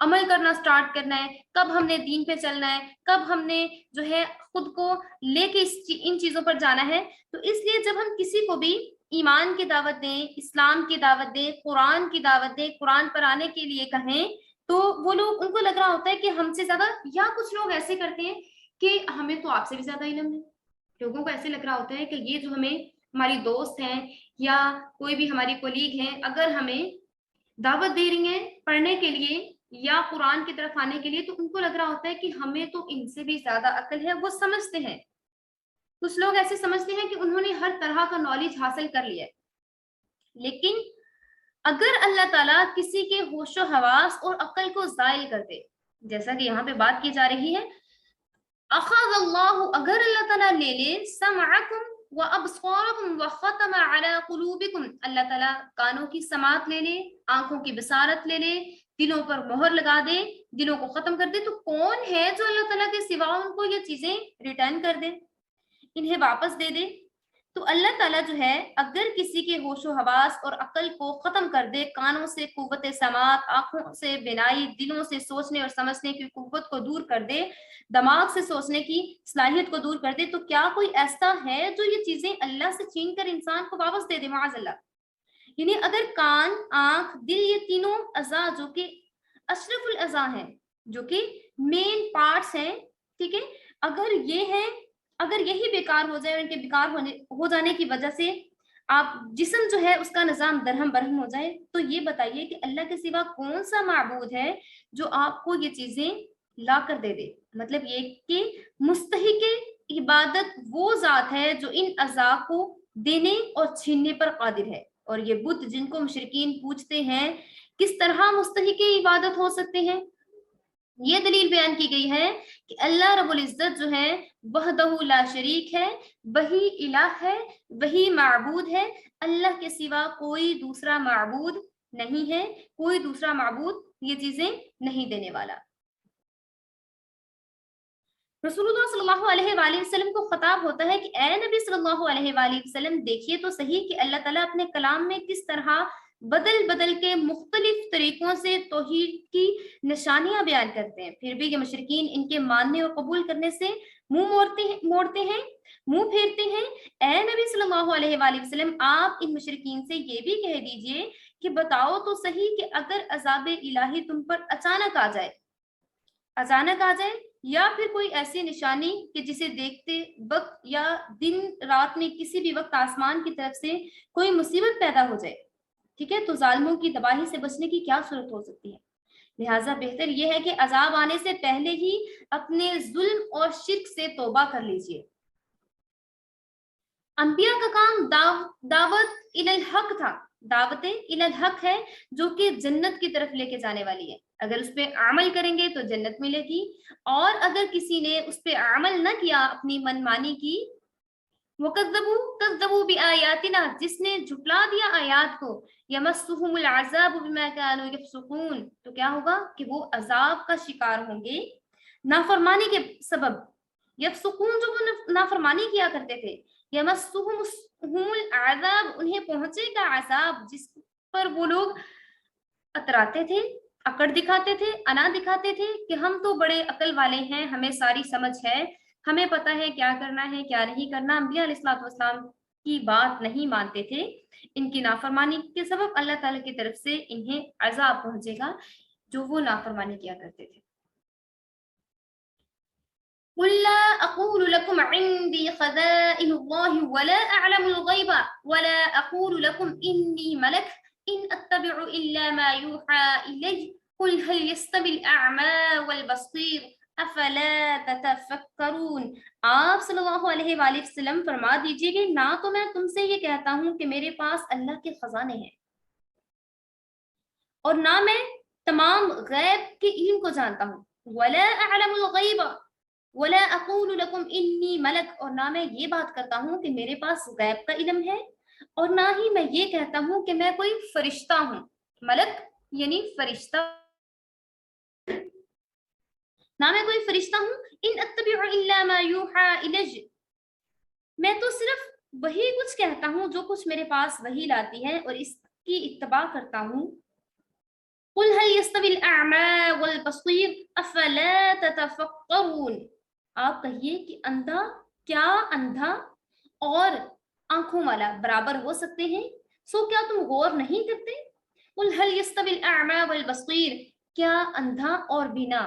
عمل کرنا سٹارٹ کرنا ہے، کب ہم نے دین پہ چلنا ہے، کب ہم نے جو ہے خود کو لے کے ان چیزوں پر جانا ہے۔ تو اس لیے جب ہم کسی کو بھی ایمان کی دعوت دیں، اسلام کی دعوت دیں، قرآن کی دعوت دیں، قرآن پر آنے کے لیے کہیں، تو وہ لوگ، ان کو لگ رہا ہوتا ہے کہ ہم سے زیادہ، یا کچھ لوگ ایسے کرتے ہیں کہ ہمیں تو آپ سے بھی زیادہ علم ہے۔ لوگوں کو ایسے لگ رہا ہوتا ہے کہ یہ جو ہمیں ہماری دوست ہیں یا کوئی بھی ہماری کولیگ ہیں، اگر ہمیں دعوت دے رہی ہیں پڑھنے کے لیے یا قرآن کی طرف آنے کے لیے، تو ان کو لگ رہا ہوتا ہے کہ ہمیں تو ان سے بھی زیادہ عقل ہے۔ وہ سمجھتے ہیں، کچھ لوگ ایسے سمجھتے ہیں کہ انہوں نے ہر طرح کا نالج حاصل کر لیا ہے۔ لیکن اگر اللہ تعالیٰ کسی کے ہوش و حواس اور عقل کو زائل کر دے، جیسا کہ یہاں پہ بات کی جا رہی ہے، اخذ اللہ، اگر اللہ تعالیٰ لے لے، سمعکم وابصارکم وختم علی قلوبکم، اللہ تعالیٰ کانوں کی سماعت لے لے، آنکھوں کی بصارت لے لے، دلوں پر مہر لگا دے، دلوں کو ختم کر دے، تو کون ہے جو اللہ تعالیٰ کے سوا ان کو یہ چیزیں ریٹرن کر دے، انہیں واپس دے دے؟ تو اللہ تعالیٰ جو ہے اگر کسی کے ہوش و حواس اور عقل کو ختم کر دے، کانوں سے قوت سماعت، آنکھوں سے بینائی، دلوں سے سوچنے اور سمجھنے کی قوت کو دور کر دے، دماغ سے سوچنے کی صلاحیت کو دور کر دے، تو کیا کوئی ایسا ہے جو یہ چیزیں اللہ سے چھین کر انسان کو واپس دے دے؟ معاذ اللہ۔ یعنی اگر کان، آنکھ، دل، یہ تینوں اعضاء جو کہ اشرف الاعضاء ہیں، جو کہ مین پارٹس ہیں، ٹھیک ہے، اگر یہ ہے، اگر یہی بیکار ہو جائے، ان کے بیکار ہو جانے کی وجہ سے آپ جسم جو ہے اس کا نظام درہم برہم ہو جائے، تو یہ بتائیے کہ اللہ کے سوا کون سا معبود ہے جو آپ کو یہ چیزیں لا کر دے دے؟ مطلب یہ کہ مستحق عبادت وہ ذات ہے جو ان اعضاء کو دینے اور چھیننے پر قادر ہے۔ اور یہ بت جن کو مشرکین پوجتے ہیں، کس طرح مستحق عبادت ہو سکتے ہیں؟ یہ دلیل بیان کی گئی ہے کہ اللہ رب العزت جو ہے وحدہ لا شریک ہے، وہی الہ ہے، وہی معبود ہے، اللہ کے سوا کوئی دوسرا معبود نہیں ہے، کوئی دوسرا معبود یہ چیزیں نہیں دینے والا۔ رسول اللہ صلی اللہ علیہ وآلہ وسلم کو خطاب ہوتا ہے کہ اے نبی صلی اللہ علیہ وآلہ وسلم، دیکھیے تو صحیح کہ اللہ تعالیٰ اپنے کلام میں کس طرح بدل بدل کے مختلف طریقوں سے توحید کی نشانیاں بیان کرتے ہیں، پھر بھی یہ مشرکین ان کے ماننے اور قبول کرنے سے منہ موڑتے ہیں، منہ پھیرتے ہیں۔ اے نبی صلی اللہ علیہ وآلہ وسلم، آپ ان مشرکین سے یہ بھی کہہ دیجئے کہ بتاؤ تو صحیح کہ اگر عذاب الہی تم پر اچانک آ جائے یا پھر کوئی ایسی نشانی کہ جسے دیکھتے وقت یا دن رات میں کسی بھی وقت آسمان کی طرف سے کوئی مصیبت پیدا ہو جائے، ٹھیک ہے، تو ظالموں کی تباہی سے بچنے کی کیا صورت ہو سکتی ہے؟ لہٰذا بہتر یہ ہے کہ عذاب آنے سے پہلے ہی اپنے ظلم اور شرک سے توبہ کر لیجئے۔ انبیاء کا کام دعوت الی الحق تھا، دعوت الی الحق ہے جو کہ جنت کی طرف لے کے جانے والی ہے۔ اگر اس پہ عمل کریں گے تو جنت ملے گی، اور اگر کسی نے اس پہ عمل نہ کیا، اپنی منمانی کی، وَكَذَّبُوا بِآيَاتِنَا، جس نے جھٹلا دیا آیات کو، يَمَسُّهُمُ الْعَذَابُ بِمَا كَانُوا يَفْسُقُونَ، تو کیا ہوگا کہ وہ عذاب کا شکار ہوں گے نافرمانی کے سبب۔ یفسقون، جو وہ نافرمانی کیا کرتے تھے، يَمَسُّهُمُ الْعَذَابُ، انہیں پہنچے گا عذاب جس پر وہ لوگ اتراتے تھے، اکڑ دکھاتے تھے، انا دکھاتے تھے کہ ہم تو بڑے عقل والے ہیں، ہمیں ساری سمجھ ہے، ہمیں پتہ ہے کیا کرنا ہے کیا نہیں کرنا۔ انبیاء علیہ الصلوۃ والسلام کی بات نہیں مانتے تھے، ان کی نافرمانی کے سبب اللہ تعالیٰ کی طرف سے انہیں عذاب پہنچے گا جو وہ نافرمانی کیا کرتے تھے۔ قُلْ لَا أَقُولُ لَكُمْ عِنْدِي خَزَائِنُ اللَّهِ وَلَا أَعْلَمُ الْغَيْبَ وَلَا أَقُولُ لَكُمْ إِنِّي مَلَكٌ إِنْ أَتَّبِعُ إِلَّا مَا يُوحَى إِلَيَّ قُلْ هَلْ يَسْتَوِي الْأَعْمَى وَالْبَصِيرُ أَفَلَا تَتَفَكَّرُونَ۔ آپ صلی اللہ علیہ وآلہ وسلم فرما دیجئے کہ نہ تو میں تم سے یہ کہتا ہوں کہ میرے پاس اللہ کے خزانے ہیں، اور نہ میں تمام غیب کے علم کو جانتا ہوں، وَلَا أَعْلَمُ الْغَيْبَ وَلَا أَقُولُ لَكُمْ إِنِّي مَلَكٌ، اور نہ میں یہ بات کرتا ہوں کہ میرے پاس غیب کا علم ہے، اور نہ ہی میں یہ کہتا ہوں کہ میں کوئی فرشتہ ہوں۔ ملک یعنی فرشتہ، نہ میں کوئی فرشتہ ہوں۔ ان اتبع الا ما یوحى الی، میں تو صرف وہی کچھ کہتا ہوں جو کچھ میرے پاس وہی لاتی ہے، اور اس کی اتباع کرتا ہوں۔ قل هل يستوي الأعمى والبصير أفلا تتفكرون. آپ کہیے کہ اندھا، کیا اندھا اور آنکھوں والا برابر ہو سکتے ہیں؟ سو کیا تم غور نہیں کرتے؟ قل هل يستوي الأعمى والبصير، کیا اندھا اور بینا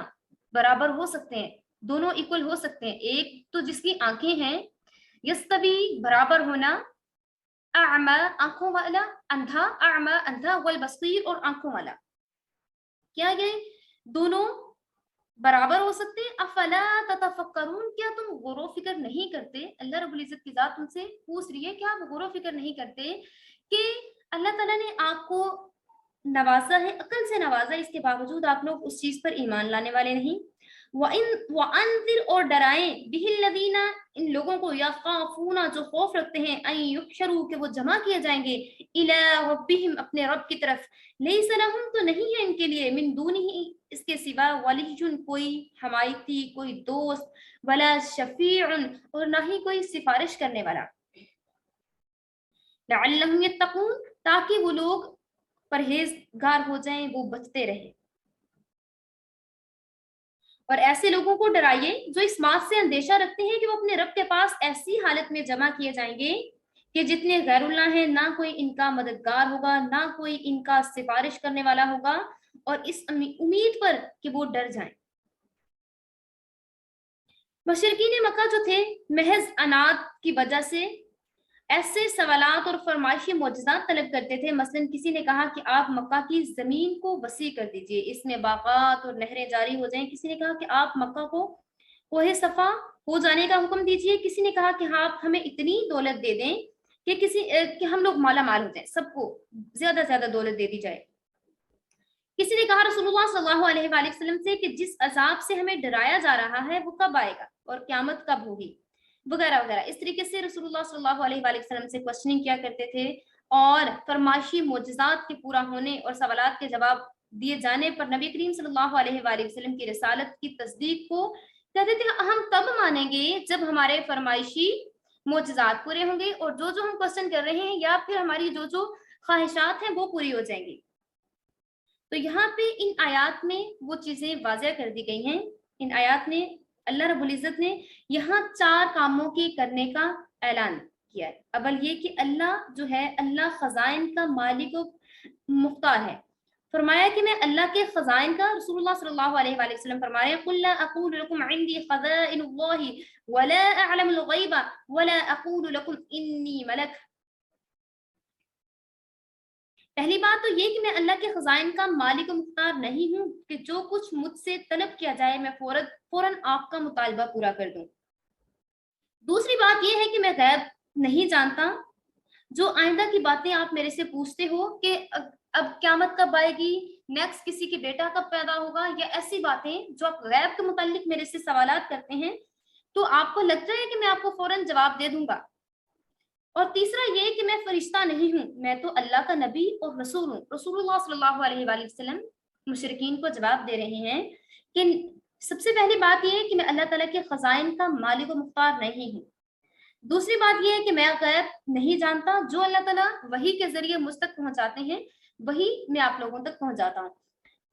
برابر ہو سکتے ہیں؟ دونوں ایکول ہو سکتے ہیں؟ ایک تو جس کی آنکھیں ہیں، یستوی برابر ہونا، اعمى آنکھوں والا، اندھا، اعمى اندھا، والبصیر اور آنکھوں والا، کیا یہ دونوں برابر ہو سکتے ہیں؟ افلا تتفکرون، کیا تم غور و فکر نہیں کرتے؟ اللہ رب العزت کی ذات تم سے پوچھ رہی ہے کہ آپ غور و فکر نہیں کرتے کہ اللہ تعالیٰ نے آپ کو نوازا ہے، عقل سے نوازا، اس کے باوجود آپ لوگ اس چیز پر ایمان لانے والے نہیں۔ وَأَنذِرْ اور ڈرائیں بِهِ الَّذِينَ ان لوگوں کو، یخافون جو خوف رکھتے ہیں، ان یحشروا کہ وہ جمع کیے جائیں گے، الی ربہم اپنے رب کی طرف، لیس لہم تو نہیں ہے ان کے لیے، من دونہ اس کے سوا، ولی کوئی حمایتی، کوئی دوست، ولا شفیع اور نہ ہی کوئی سفارش کرنے والا، لعلہم یتقون تاکہ وہ لوگ پرہیزگار ہو جائیں، وہ بچتے رہیں۔ اور ایسے لوگوں کو ڈرائیے جو اس بات سے اندیشہ رکھتے ہیں کہ وہ اپنے رب کے پاس ایسی حالت میں جمع کیے جائیں گے کہ جتنے غیر اللہ ہیں، نہ کوئی ان کا مددگار ہوگا، نہ کوئی ان کا سفارش کرنے والا ہوگا، اور اس امید پر کہ وہ ڈر جائیں۔ مشرکین مکہ جو تھے، محض عناد کی وجہ سے ایسے سوالات اور فرمائشی معجزات طلب کرتے تھے۔ مثلا کسی نے کہا کہ آپ مکہ کی زمین کو وسیع کر دیجئے، اس میں باغات اور نہریں جاری ہو جائیں۔ کسی نے کہا کہ آپ مکہ کو کوہ صفا ہو جانے کا حکم دیجئے۔ کسی نے کہا کہ آپ ہمیں اتنی دولت دے دیں کہ ہم لوگ مالا مال ہو جائیں، سب کو زیادہ سے زیادہ دولت دے دی جائے۔ کسی نے کہا رسول اللہ صلی اللہ علیہ وآلہ وسلم سے کہ جس عذاب سے ہمیں ڈرایا جا رہا ہے وہ کب آئے گا اور قیامت کب ہوگی، وغیرہ وغیرہ۔ اس طریقے سے رسول اللہ صلی اللہ علیہ وآلہ وسلم سے کوشچننگ کیا کرتے تھے، اور فرمائشی معجزات کے پورا ہونے اور سوالات کے جواب دیے جانے پر نبی کریم صلی اللہ علیہ وآلہ وسلم کی رسالت کی تصدیق کو کہتے تھے ہم تب مانیں گے جب ہمارے فرمائشی معجزات پورے ہوں گے، اور جو ہم کوشچن کر رہے ہیں یا پھر ہماری جو خواہشات ہیں وہ پوری ہو جائیں گی۔ تو یہاں پہ ان آیات میں وہ چیزیں واضح کر دی گئی ہیں۔ ان آیات میں اللہ رب العزت نے یہاں 4 کاموں کی کرنے کا اعلان کیا ہے۔ اول یہ کہ اللہ جو ہے، اللہ خزائن کا مالک و مختار ہے۔ فرمایا کہ میں اللہ کے خزائن کا، رسول اللہ صلی اللہ علیہ وآلہ وسلم فرما رہے ہیں قُلْ لَا أَقُولُ لَكُمْ عِنْدِي خَزَائِنُ اللَّهِ وَلَا أَعْلَمُ الْغَيْبَ وَلَا أَقُولُ لَكُمْ إِنِّي مَلَكٌ۔ پہلی بات تو یہ کہ میں اللہ کے خزائن کا مالک و مختار نہیں ہوں کہ جو کچھ مجھ سے طلب کیا جائے میں فوراً آپ کا مطالبہ پورا کر دوں۔ دوسری بات یہ ہے کہ میں غیب نہیں جانتا، جو آئندہ کی باتیں آپ میرے سے پوچھتے ہو کہ اب قیامت کب آئے گی، نیکسٹ کسی کے بیٹا کب پیدا ہوگا، یا ایسی باتیں جو آپ غیب کے متعلق میرے سے سوالات کرتے ہیں، تو آپ کو لگتا ہے کہ میں آپ کو فوراً جواب دے دوں گا۔ اور تیسرا یہ کہ میں فرشتہ نہیں ہوں، میں تو اللہ کا نبی اور رسول ہوں۔ رسول اللہ صلی اللہ علیہ وآلہ وسلم مشرکین کو جواب دے رہے ہیں کہ سب سے پہلی بات یہ ہے کہ میں اللہ تعالیٰ کے خزائن کا مالک و مختار نہیں ہوں۔ دوسری بات یہ ہے کہ میں غیب نہیں جانتا، جو اللہ تعالیٰ وحی کے ذریعے مجھ تک پہنچاتے ہیں وہی میں آپ لوگوں تک پہنچاتا ہوں۔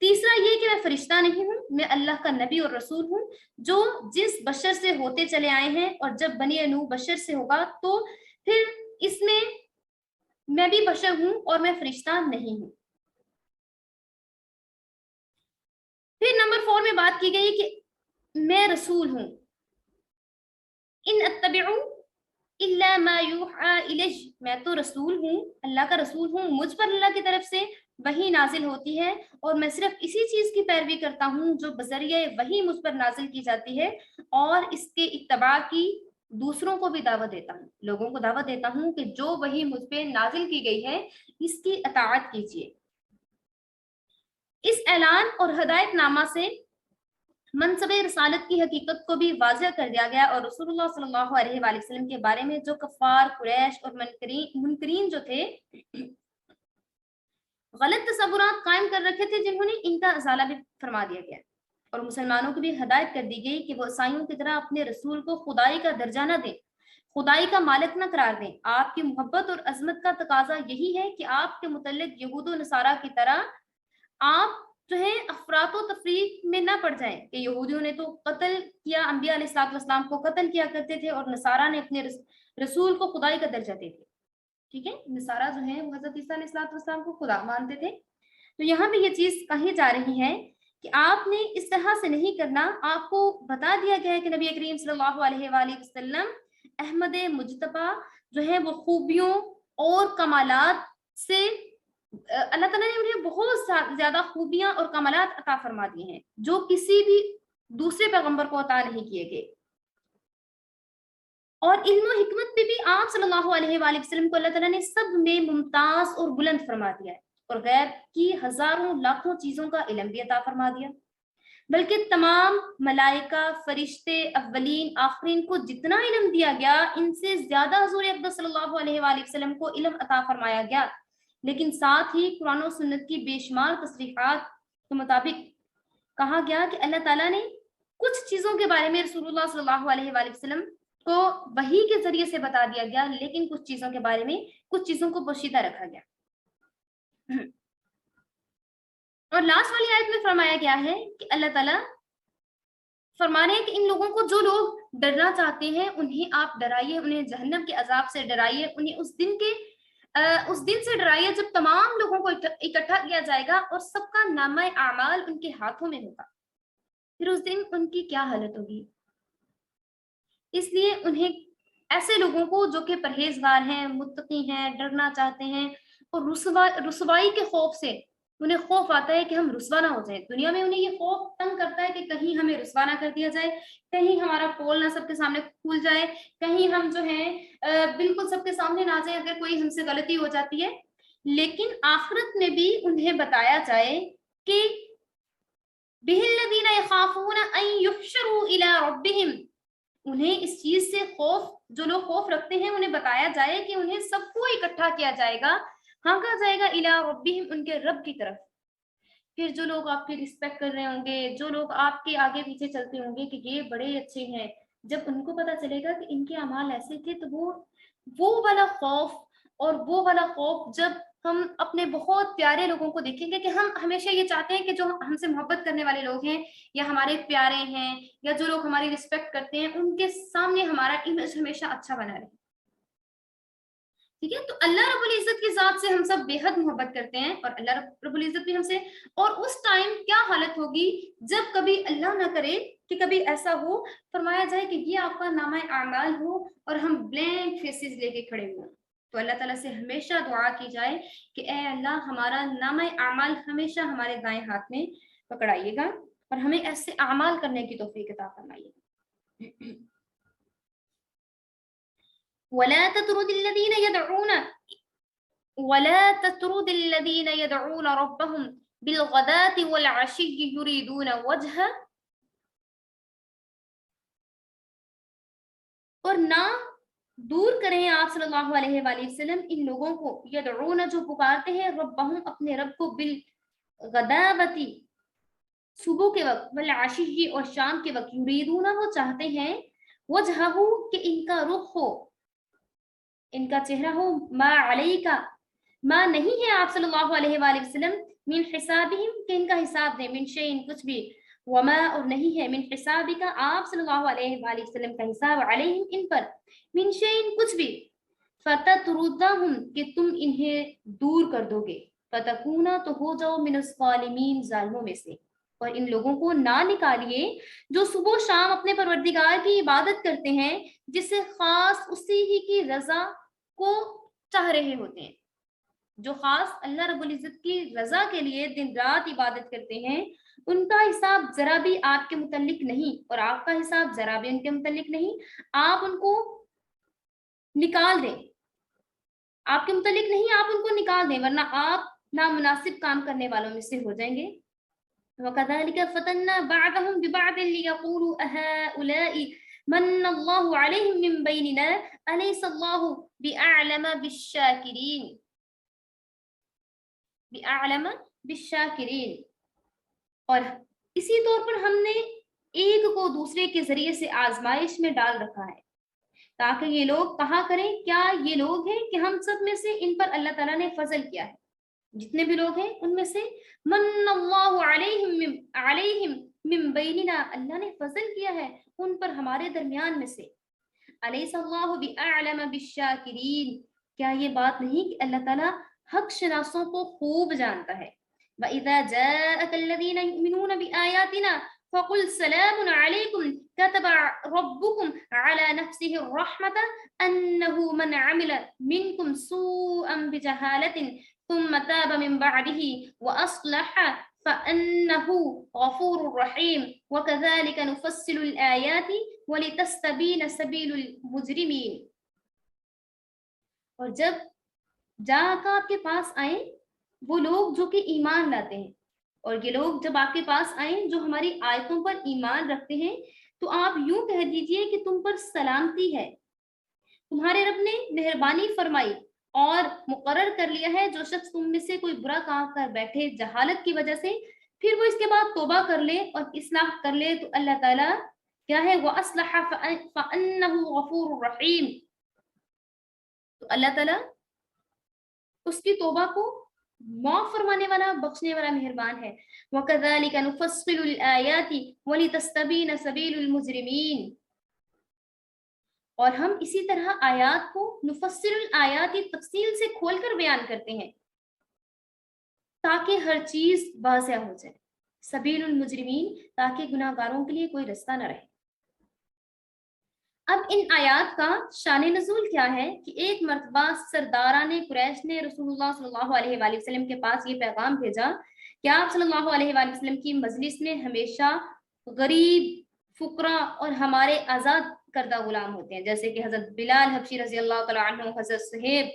تیسرا یہ کہ میں فرشتہ نہیں ہوں، میں اللہ کا نبی اور رسول ہوں، جو جس بشر سے ہوتے چلے آئے ہیں، اور جب بنی نوح بشر سے ہوگا تو پھر اس میں بھی بشر ہوں اور میں فرشتہ نہیں ہوں۔ پھر نمبر 4 میں بات کی گئی کہ میں رسول ہوں، ان اتبعو الا ما یوحى الی، میں تو رسول ہوں، اللہ کا رسول ہوں، مجھ پر اللہ کی طرف سے وحی نازل ہوتی ہے، اور میں صرف اسی چیز کی پیروی کرتا ہوں جو بذریعہ وحی مجھ پر نازل کی جاتی ہے، اور اس کے اتباع کی دوسروں کو بھی دعوت دیتا ہوں، لوگوں کو دعوت دیتا ہوں کہ جو وحی مجھ پہ نازل کی گئی ہے اس کی اطاعت کیجیے۔ اس اعلان اور ہدایت نامہ سے منصب رسالت کی حقیقت کو بھی واضح کر دیا گیا، اور رسول اللہ صلی اللہ علیہ وآلہ وسلم کے بارے میں جو کفار قریش اور منکرین جو تھے غلط تصورات قائم کر رکھے تھے، جنہوں نے ان کا ازالہ بھی فرما دیا گیا، اور مسلمانوں کو بھی ہدایت کر دی گئی کہ وہ عیسائیوں کی طرح اپنے رسول کو خدائی کا درجہ نہ دیں، خدائی کا مالک نہ قرار دیں۔ آپ کی محبت اور عظمت کا تقاضا یہی ہے کہ آپ کے متعلق یہود و نصارہ کی طرح آپ جو ہے افراط و تفریق میں نہ پڑ جائیں کہ یہودیوں نے تو قتل کیا، انبیاء علیہ الصلوۃ والسلام کو قتل کیا کرتے تھے، اور نصارہ نے اپنے رسول کو خدائی کا درجہ دیتے، ٹھیک ہے، نصارہ جو ہیں وہ حضرت عیسیٰ علیہ الصلوۃ والسلام کو خدا مانتے تھے۔ تو یہاں پہ یہ چیز کہی جا رہی ہے کہ آپ نے اس طرح سے نہیں کرنا، آپ کو بتا دیا گیا ہے کہ نبی کریم صلی اللہ علیہ وآلہ وسلم احمد مجتبی جو ہے وہ خوبیوں اور کمالات سے اللہ تعالیٰ نے انہیں بہت زیادہ خوبیاں اور کمالات عطا فرما دیے ہیں جو کسی بھی دوسرے پیغمبر کو عطا نہیں کیے گئے، اور علم و حکمت پہ بھی آپ صلی اللہ علیہ وآلہ وسلم کو اللہ تعالیٰ نے سب میں ممتاز اور بلند فرما دیا ہے، اور غیب کی ہزاروں لاکھوں چیزوں کا علم بھی عطا فرما دیا، بلکہ تمام ملائکہ، فرشتے، اولین آخرین کو جتنا علم دیا گیا ان سے زیادہ حضور اقدس صلی اللہ علیہ وآلہ وسلم کو علم عطا فرمایا گیا، لیکن ساتھ ہی قرآن و سنت کی بے شمار تصریحات کے مطابق کہا گیا کہ اللہ تعالیٰ نے کچھ چیزوں کے بارے میں رسول اللہ صلی اللہ علیہ وآلہ وسلم کو وحی کے ذریعے سے بتا دیا گیا، لیکن کچھ چیزوں کے بارے میں کچھ چیزوں کو پوشیدہ رکھا گیا۔ اور لاسٹ والی آیت میں فرمایا گیا ہے کہ اللہ تعالیٰ فرما رہے ہیں کہ ان لوگوں کو جو لوگ ڈرنا چاہتے ہیں انہیں آپ ڈرائیے، انہیں جہنم کے عذاب سے ڈرائیے، انہیں اس دن سے ڈرائیے جب تمام لوگوں کو اکٹھا کیا جائے گا اور سب کا نامہ اعمال ان کے ہاتھوں میں ہوگا، پھر اس دن ان کی کیا حالت ہوگی۔ اس لیے انہیں ایسے لوگوں کو جو کہ پرہیزگار ہیں، متقی ہیں، ڈرنا چاہتے ہیں، اور رسوائی کے خوف سے انہیں خوف آتا ہے کہ ہم رسوا نہ ہو جائیں، دنیا میں انہیں یہ خوف تنگ کرتا ہے کہ کہیں ہمیں رسوا نہ کر دیا جائے، کہیں ہمارا پول نہ سب کے سامنے کھل جائے، کہیں ہم جو ہے بالکل سب کے سامنے نہ جائیں اگر کوئی ہم سے غلطی ہو جاتی ہے۔ لیکن آخرت میں بھی انہیں بتایا جائے کہ بِهِ الَّذِينَ يَخَافُونَ أَن يُحْشَرُوا إِلَىٰ رَبِّهِمْ، انہیں اس چیز سے خوف، جو لوگ خوف رکھتے ہیں انہیں بتایا جائے کہ انہیں سب کو اکٹھا کیا جائے گا، ہاں کہا جائے گا إِلَىٰ رَبِّهِمْ، ان کے رب کی طرف۔ پھر جو لوگ آپ کی رسپیکٹ کر رہے ہوں گے، جو لوگ آپ کے آگے پیچھے چلتے ہوں گے کہ یہ بڑے اچھے ہیں، جب ان کو پتا چلے گا کہ ان کے اعمال ایسے تھے تو وہ والا خوف، اور وہ والا خوف جب ہم اپنے بہت پیارے لوگوں کو دیکھیں گے کہ ہم ہمیشہ یہ چاہتے ہیں کہ جو ہم سے محبت کرنے والے لوگ ہیں یا ہمارے پیارے ہیں یا جو لوگ ہماری رسپیکٹ کرتے ہیں ان کے سامنے ہمارا امیج ہمیشہ اچھا بنا رہے، ٹھیک ہے۔ تو اللہ رب العزت کی ذات سے ہم سب بے حد محبت کرتے ہیں اور اللہ رب العزت بھی ہم سے، اور اس ٹائم کیا حالت ہوگی جب کبھی اللہ نہ کرے کہ کبھی ایسا ہو، فرمایا جائے کہ یہ آپ کا نامہ اعمال ہو اور ہم بلینک فیسز لے کے کھڑے ہوں، تو اللہ تعالیٰ سے ہمیشہ دعا کی جائے کہ اے اللہ ہمارا نامہ اعمال ہمیشہ ہمارے دائیں ہاتھ میں پکڑائیے گا اور ہمیں ایسے اعمال کرنے کی توفیق عطا فرمائیے گا۔ ولا تطرد الذين يدعون ربهم بالغداة والعشي يريدون وجهه، اور نہ دور کریں آپ صلی اللہ علیہ وآلہ وسلم ان لوگوں کو، یدعون جو پکارتے ہیں، ربهم اپنے رب کو، بالغداوتی صبح کے وقت، والعشی اور شام کے وقت، یریدون وہ چاہتے ہیں، وجہہ کہ ان کا رخ ہو، ان کا چہرہ ہو، ما علیکا ما نہیں ہے آپ صلی اللہ علیہ وآلہ وسلم، من حسابہم کہ ان کا حساب دیں، من شیئن کچھ بھی، وما اور نہیں ہے، من حسابکا آپ صلی اللہ علیہ وآلہ وسلم کا حساب، علیہم ان پر، من شیئن کچھ بھی، فتطردہم کہ تم انہیں دور کر دو گے، فتکونا تو ہو جاؤ، من الظالمین ظالموں میں سے۔ اور ان لوگوں کو نہ نکالیے جو صبح و شام اپنے پروردگار کی عبادت کرتے ہیں، جس سے خاص اسی ہی کی رضا کو چاہ رہے ہوتے ہیں، جو خاص اللہ رب العزت کی رضا کے لیے دن رات عبادت کرتے ہیں، ان کا حساب ذرا بھی آپ کے متعلق نہیں، اور آپ کا حساب ذرا بھی ان کے متعلق نہیں، آپ ان کو نکال دیں، آپ کے متعلق نہیں، آپ ان کو نکال دیں، ورنہ آپ نامناسب کام کرنے والوں میں سے ہو جائیں گے۔ وَكَذَلِكَ فَتَنَّا بَعْضَهُمْ بِبَعْضٍ لِيَقُولُوا أَهَٰؤُلَاءِ مَنَّ اللَّهُ عَلَيْهِم مِّن بَيْنِنَا أَلَيْسَ اللَّهُ بِأَعْلَمَ بِالشَّاكِرِينَ۔ اور اسی طور پر ہم نے ایک کو دوسرے کے ذریعے سے آزمائش میں ڈال رکھا ہے تاکہ یہ لوگ کہا کریں کیا یہ لوگ ہیں کہ ہم سب میں سے ان پر اللہ تعالیٰ نے فضل کیا ہے، جتنے بھی لوگ ہیں ان میں سے من اللہ علیہم من بیننا، اللہ نے فضل کیا ہے ان پر ہمارے درمیان میں سے. الیس اللہ باعلم بالشاکرین، کیا یہ بات نہیں کہ اللہ تعالیٰ حق شناسوں کو خوب جانتا ہے. وَإِذَا جَاءَكَ الَّذِينَ يُؤْمِنُونَ بِآيَاتِنَا فَقُلْ سَلَامٌ عَلَيْكُمْ كَتَبَ رَبُّكُمْ عَلَى نَفْسِهِ الرَّحْمَةَ أَنَّهُ مَنْ عَمِلَ مِنْكُمْ سُوءًا بِجَهَالَةٍ ثم تاب من بعده وأصلح فأنه غفور رحيم وكذلك نفصل الآيات ولتستبين سبيل المجرمين. اور جب جا کر آپ کے پاس آئیں وہ لوگ جو کہ ایمان لاتے ہیں، اور یہ لوگ جب آپ کے پاس آئیں جو ہماری آیتوں پر ایمان رکھتے ہیں، تو آپ یوں کہہ دیجئے کہ تم پر سلامتی ہے، تمہارے رب نے مہربانی فرمائی اور مقرر کر لیا ہے جو شخص تم میں سے کوئی برا کام کر بیٹھے جہالت کی وجہ سے، پھر وہ اس کے بعد توبہ کر لے اور اصلاح کر لے، تو اللہ تعالیٰ کیا ہے، وَأَصْلَحَ فَأَنَّهُ غَفُورٌ رَحِيمٌ، تو اللہ تعالیٰ اس کی توبہ کو معاف فرمانے والا، بخشنے والا، مہربان ہے. وَكَذَلِكَ نُفَصِّلُ الْآيَاتِ وَلِتَسْتَبِينَ سَبِيلُ الْمُجْرِمِينَ، اور ہم اسی طرح آیات کو نفصل الآیات تفصیل سے کھول کر بیان کرتے ہیں تاکہ ہر چیز واضح ہو جائے. سبیل المجرمین، تاکہ گناہ گاروں کے لیے کوئی رستہ نہ رہے. اب ان آیات کا شان نزول کیا ہے کہ ایک مرتبہ سرداران قریش نے رسول اللہ صلی اللہ علیہ وآلہ وسلم کے پاس یہ پیغام بھیجا کہ آپ صلی اللہ علیہ وآلہ وسلم کی مجلس میں ہمیشہ غریب، فقراء اور ہمارے آزاد کردہ غلام ہوتے ہیں، جیسے کہ حضرت بلال حبشی رضی اللہ تعالیٰ عنہ، حضرت صہیب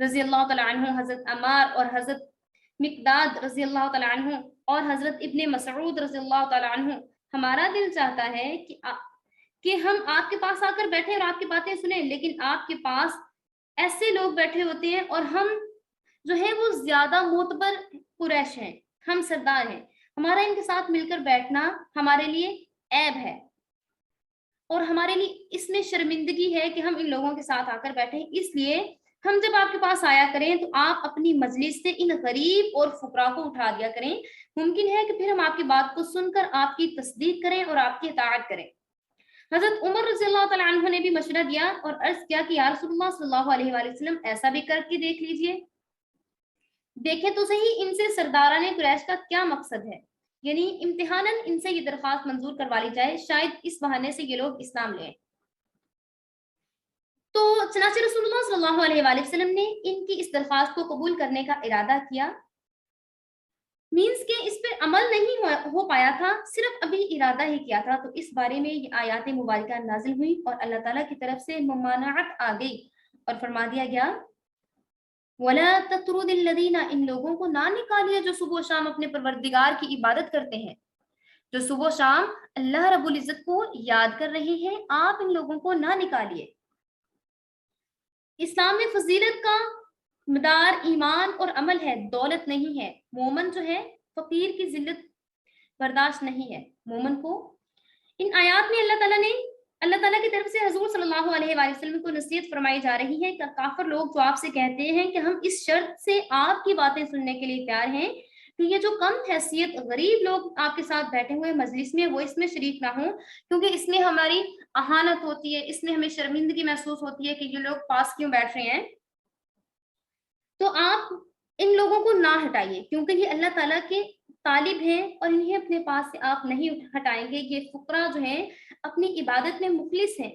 رضی اللہ تعالیٰ عنہ، حضرت عمار اور حضرت مقداد رضی اللہ تعالیٰ عنہ اور حضرت ابن مسعود رضی اللہ تعالیٰ عنہ. ہمارا دل چاہتا ہے کہ ہم آپ کے پاس آ کر بیٹھے اور آپ کی باتیں سنیں، لیکن آپ کے پاس ایسے لوگ بیٹھے ہوتے ہیں اور ہم جو ہیں وہ زیادہ معتبر قریش ہیں، ہم سردار ہیں، ہمارا ان کے ساتھ مل کر بیٹھنا ہمارے لیے عیب ہے اور ہمارے لیے اس میں شرمندگی ہے کہ ہم ان لوگوں کے ساتھ آ کر بیٹھیں. اس لیے ہم جب آپ کے پاس آیا کریں تو آپ اپنی مجلس سے ان غریب اور فقراء کو اٹھا دیا کریں. ممکن ہے کہ پھر ہم آپ کی بات کو سن کر آپ کی تصدیق کریں اور آپ کی اطاعت کریں. حضرت عمر رضی اللہ تعالیٰ عنہ نے بھی مشورہ دیا اور عرض کیا کہ یا رسول اللہ صلی اللہ علیہ وآلہ وسلم ایسا بھی کر کے دیکھ لیجئے، دیکھیں تو صحیح ان سے سرداران قریش کا کیا مقصد ہے، یعنی امتحاناً ان سے یہ درخواست منظور کروا لی جائے، شاید اس بہانے سے یہ لوگ اسلام لیں. تو چنانچہ رسول اللہ صلی اللہ علیہ وآلہ وسلم نے ان کی اس درخواست کو قبول کرنے کا ارادہ کیا. مینس کہ اس پہ عمل نہیں ہو پایا تھا، صرف ابھی ارادہ ہی کیا تھا. تو اس بارے میں یہ آیات مبارکہ نازل ہوئی اور اللہ تعالیٰ کی طرف سے ممانعت آ گئی اور فرما دیا گیا وَلَا تَطْرُدِ الَّذِينَ، ان لوگوں کو نہ نکالیے جو صبح و شام اپنے پروردگار کی عبادت کرتے ہیں، جو صبح و شام اللہ رب العزت کو یاد کر رہے ہیں، آپ ان لوگوں کو نہ نکالیے. اسلام میں فضیلت کا مدار ایمان اور عمل ہے، دولت نہیں ہے. مومن جو ہے فقیر کی ذلت برداشت نہیں ہے. مومن کو ان آیات میں اللہ تعالیٰ کی طرف سے حضور صلی اللہ علیہ وآلہ وسلم کو نصیحت فرمائی جا رہی ہے کہ کافر لوگ جو آپ سے کہتے ہیں کہ ہم اس شرط سے آپ کی باتیں سننے کے لیے تیار ہیں کہ یہ جو کم حیثیت غریب لوگ آپ کے ساتھ بیٹھے ہوئے مجلس میں وہ اس میں شریک نہ ہوں، کیونکہ اس میں ہماری اہانت ہوتی ہے، اس میں ہمیں شرمندگی محسوس ہوتی ہے کہ یہ لوگ پاس کیوں بیٹھ رہے ہیں. تو آپ ان لوگوں کو نہ ہٹائیے کیونکہ یہ اللہ تعالیٰ کے طالب ہیں اور انہیں اپنے پاس سے آپ نہیں ہٹائیں گے. یہ فقراء جو ہیں اپنی عبادت میں مخلص ہیں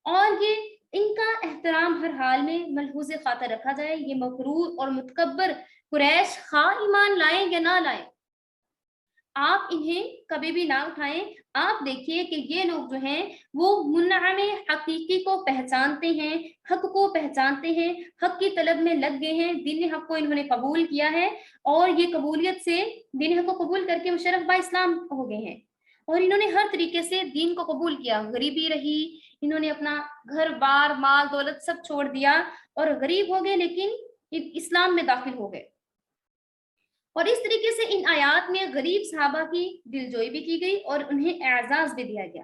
اور یہ ان کا احترام ہر حال میں ملحوظ خاطر رکھا جائے. یہ مغرور اور متکبر قریش خواہ ایمان لائیں یا نہ لائیں، آپ انہیں کبھی بھی نہ اٹھائیں. آپ دیکھیے کہ یہ لوگ جو ہیں وہ منعم حقیقی کو پہچانتے ہیں، حق کو پہچانتے ہیں، حق کی طلب میں لگ گئے ہیں، دین حق کو انہوں نے قبول کیا ہے اور یہ قبولیت سے دین حق کو قبول کر کے مشرف با اسلام ہو گئے ہیں اور انہوں نے ہر طریقے سے دین کو قبول کیا. غریبی رہی، انہوں نے اپنا گھر بار مال دولت سب چھوڑ دیا اور غریب ہو گئے لیکن اسلام میں داخل ہو گئے. اور اس طریقے سے ان آیات میں غریب صحابہ کی دلجوئی بھی کی گئی اور انہیں اعزاز بھی دیا گیا.